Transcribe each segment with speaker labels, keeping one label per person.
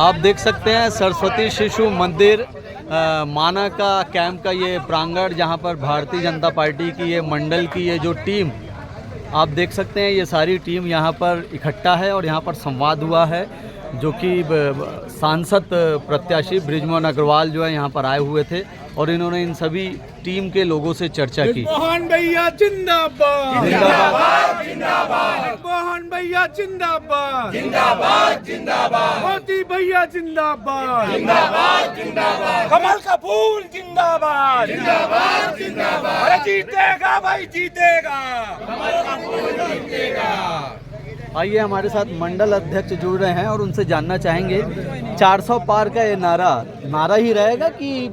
Speaker 1: आप देख सकते हैं सरस्वती शिशु मंदिर माना का कैंप का ये प्रांगण, जहां पर भारतीय जनता पार्टी की ये मंडल की ये जो टीम आप देख सकते हैं, ये सारी टीम यहां पर इकट्ठा है और यहां पर संवाद हुआ है, जो कि सांसद प्रत्याशी बृजमोहन अग्रवाल जो है यहां पर आए हुए थे और इन्होंने इन सभी टीम के लोगों से चर्चा की।
Speaker 2: मोहन भैया जिंदाबाद
Speaker 1: जिंदाबाद
Speaker 2: जिंदाबाद, मोहन भैया जिंदाबाद
Speaker 3: जिंदाबाद जिंदाबाद
Speaker 2: मोदी भैया जिंदाबाद
Speaker 3: जिंदाबाद जिंदाबाद
Speaker 2: कमल का फूल जिंदाबाद
Speaker 3: जिंदाबाद जिंदाबाद
Speaker 2: अरे जीतेगा भाई जीतेगा।
Speaker 1: आइए हमारे साथ मंडल अध्यक्ष जुड़ रहे हैं और उनसे जानना चाहेंगे 400 पार का ये नारा ही रहेगा कि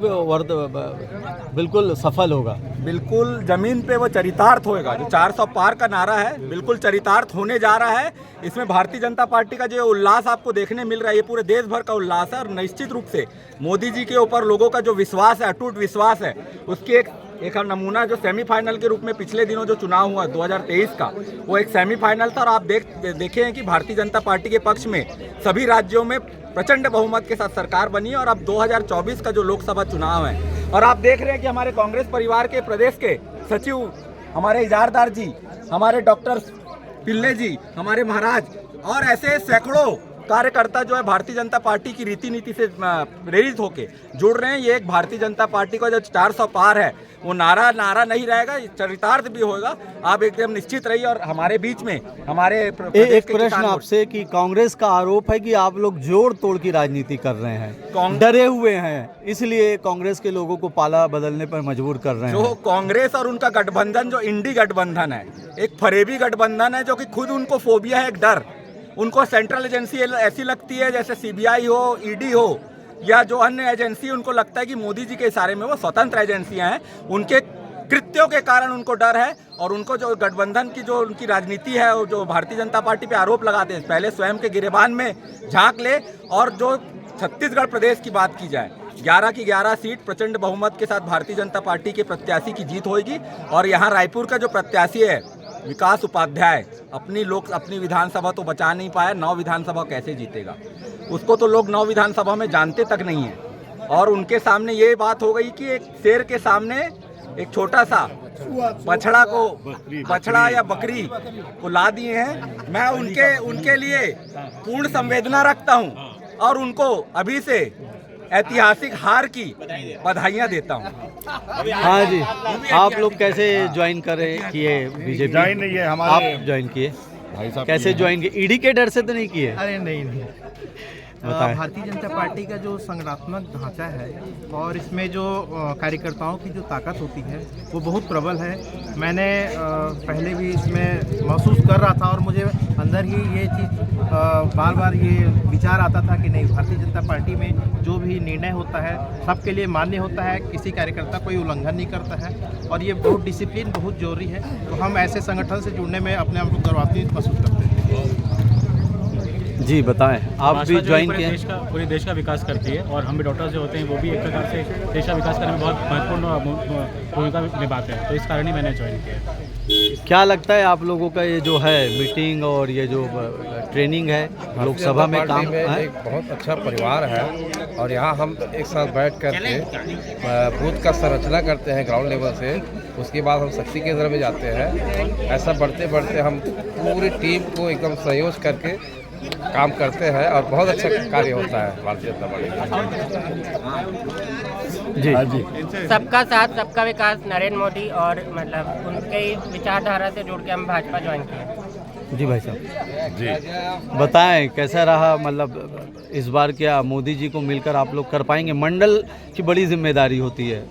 Speaker 1: बिल्कुल सफल होगा?
Speaker 2: बिल्कुल जमीन पे वो चरितार्थ होएगा। जो 400 पार का नारा है बिल्कुल चरितार्थ होने जा रहा है। इसमें भारतीय जनता पार्टी का जो उल्लास आपको देखने मिल रहा है, ये पूरे देश भर का उल्लास है और निश्चित रूप से मोदी जी के ऊपर लोगों का जो विश्वास है, अटूट विश्वास है, उसकी एक नमूना जो सेमीफाइनल के रूप में पिछले दिनों जो चुनाव हुआ 2023 का, वो एक सेमीफाइनल था। और आप देखे हैं कि भारतीय जनता पार्टी के पक्ष में सभी राज्यों में प्रचंड बहुमत के साथ सरकार बनी और अब 2024 का जो लोकसभा चुनाव है, और आप देख रहे हैं कि हमारे कांग्रेस परिवार के प्रदेश के सचिव हमारे इजारदार जी, हमारे डॉक्टर पिल्ले जी, हमारे महाराज और ऐसे सैकड़ों कार्यकर्ता जो है भारतीय जनता पार्टी की रीति नीति से प्रेरित होकर जुड़ रहे हैं। ये एक भारतीय जनता पार्टी का जो 400 पार है वो नारा नहीं रहेगा, चरितार्थ भी होगा। आप एकदम निश्चित रहिए। और हमारे बीच में हमारे
Speaker 1: एक प्रश्न आपसे कि कांग्रेस का आरोप है कि आप लोग जोड़ तोड़ की राजनीति कर रहे हैं, डरे हुए हैं, इसलिए कांग्रेस के लोगों को पाला बदलने पर मजबूर कर रहे हैं।
Speaker 2: जो कांग्रेस और उनका गठबंधन जो इंडी गठबंधन है, एक फरेबी गठबंधन है, जो कि खुद उनको फोबिया है, एक डर। उनको सेंट्रल एजेंसी ऐसी लगती है जैसे सीबीआई हो, ईडी हो या जो अन्य एजेंसी, उनको लगता है कि मोदी जी के इशारे में वो स्वतंत्र एजेंसियां हैं। उनके कृत्यों के कारण उनको डर है और उनको जो गठबंधन की जो उनकी राजनीति है, जो भारतीय जनता पार्टी पे आरोप लगाते हैं, पहले स्वयं के गिरेबान में झांक ले। और जो छत्तीसगढ़ प्रदेश की बात की जाए, 11 की 11 सीट प्रचंड बहुमत के साथ भारतीय जनता पार्टी के प्रत्याशी की जीत होगी। और यहाँ रायपुर का जो प्रत्याशी है विकास उपाध्याय, अपनी विधानसभा तो बचा नहीं पाया, 9 विधानसभा कैसे जीतेगा? उसको तो लोग 9 विधानसभा में जानते तक नहीं है। और उनके सामने ये बात हो गई कि एक शेर के सामने एक छोटा सा बछड़ा या बकरी को ला दिए हैं। मैं उनके लिए पूर्ण संवेदना रखता हूं और उनको अभी से ऐतिहासिक हार की बधाइयां देता हूं।
Speaker 1: हाँ जी, आप लोग कैसे ज्वाइन किए बीजेपी?
Speaker 4: ज्वाइन नहीं है हमारे,
Speaker 1: आप ज्वाइन किए?
Speaker 4: भाई साहब
Speaker 1: कैसे ज्वाइन किए? ईडी के डर से तो नहीं किए?
Speaker 5: अरे नहीं
Speaker 1: बताएं।
Speaker 5: भारतीय जनता पार्टी का जो संगठनात्मक ढांचा है और इसमें जो कार्यकर्ताओं की जो ताकत होती है वो बहुत प्रबल है। मैंने पहले भी इसमें महसूस कर रहा था और मुझे अंदर ही ये चीज़ बार बार ये विचार आता था कि नहीं, भारतीय जनता पार्टी में जो भी निर्णय होता है सबके लिए मान्य होता है, किसी कार्यकर्ता कोई उल्लंघन नहीं करता है और ये बहुत डिसिप्लिन बहुत जरूरी है। तो हम ऐसे संगठन से जुड़ने में अपने आप को गौरवान्वित महसूस करते हैं।
Speaker 1: जी बताएं, आप भी ज्वाइन किए?
Speaker 6: पूरे देश का विकास करती है और हम भी डॉक्टर्स जो होते हैं वो भी एक प्रकार से देश का विकास करने में बहुत महत्वपूर्ण भूमिका निभाते हैं, तो इस कारण ही मैंने ज्वाइन किया।
Speaker 1: क्या लगता है आप लोगों का ये जो है मीटिंग और ये जो ट्रेनिंग है लोकसभा में काम है?
Speaker 7: एक बहुत अच्छा परिवार है और यहाँ हम एक साथ बैठ कर के बूथ का संरचना करते हैं ग्राउंड लेवल से, उसके बाद हम शक्ति केंद्र में जाते हैं। ऐसा बढ़ते बढ़ते हम पूरी टीम को एकदम सहयोग करके काम करते हैं और बहुत अच्छा कार्य होता है भारतीय जनता पार्टी।
Speaker 1: जी
Speaker 7: जी,
Speaker 8: सबका साथ सबका विकास, नरेंद्र मोदी, और मतलब उनके विचारधारा से जुड़ के हम भाजपा ज्वाइन किए।
Speaker 1: जी भाई साहब जी बताएं, कैसा रहा? मतलब इस बार क्या मोदी जी को मिलकर आप लोग कर पाएंगे? मंडल की बड़ी जिम्मेदारी होती है,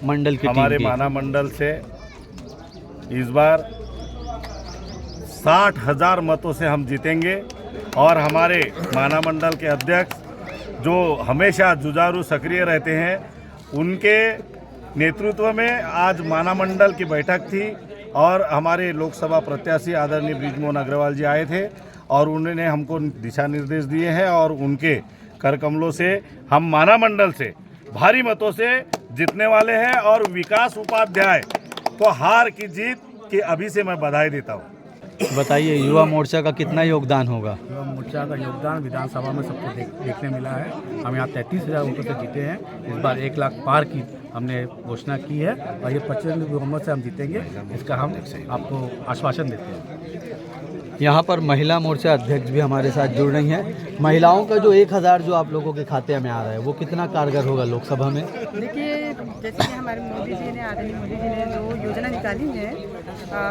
Speaker 1: मंडल की
Speaker 4: हमारे
Speaker 1: टीम की।
Speaker 4: माना मंडल से इस बार 60,000 मतों से हम जीतेंगे और हमारे माना मंडल के अध्यक्ष जो हमेशा जुझारू सक्रिय रहते हैं, उनके नेतृत्व में आज माना मंडल की बैठक थी और हमारे लोकसभा प्रत्याशी आदरणीय बृजमोहन अग्रवाल जी आए थे और उन्होंने हमको दिशा निर्देश दिए हैं और उनके कर कमलों से हम माना मंडल से भारी मतों से जीतने वाले हैं और विकास उपाध्याय को हार की जीत की अभी से मैं बधाई देता हूँ।
Speaker 1: बताइए, युवा मोर्चा का कितना योगदान होगा?
Speaker 5: युवा मोर्चा का योगदान विधानसभा में सबको देखने मिला है। हम यहाँ 33,000 वोटों से जीते हैं। इस बार 1 लाख पार की हमने घोषणा की है और ये 25 बहुमत से हम जीतेंगे, इसका हम आपको आश्वासन देते हैं।
Speaker 1: यहाँ पर महिला मोर्चा अध्यक्ष भी हमारे साथ जुड़ रही हैं। महिलाओं का जो 1,000 जो आप लोगों के खाते में आ रहा है वो कितना कारगर होगा लोकसभा में?
Speaker 9: देखिए, जैसे कि हमारे मोदी जी ने, आदरणीय मोदी जी ने जो योजना निकाली है,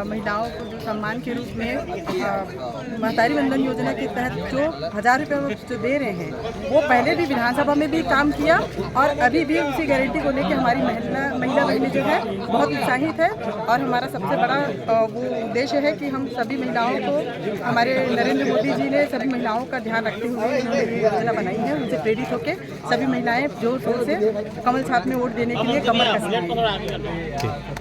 Speaker 9: महिलाओं को जो सम्मान के रूप में महतारी वंदन योजना के तहत जो 1,000 रुपये वो जो दे रहे हैं, वो पहले भी विधानसभा में भी काम किया और अभी भी उसी गारंटी को लेकर हमारी महिला बहनें जो है बहुत उत्साहित है। और हमारा सबसे बड़ा वो उद्देश्य है कि हम सभी महिलाओं को, हमारे नरेंद्र मोदी जी ने सभी महिलाओं का ध्यान रखते हुए उन्होंने ये योजना बनाई है। उनसे प्रेरित होकर सभी महिलाएं जोर शोर से कमल छाप में वोट देने के लिए कमर कस रही हैं।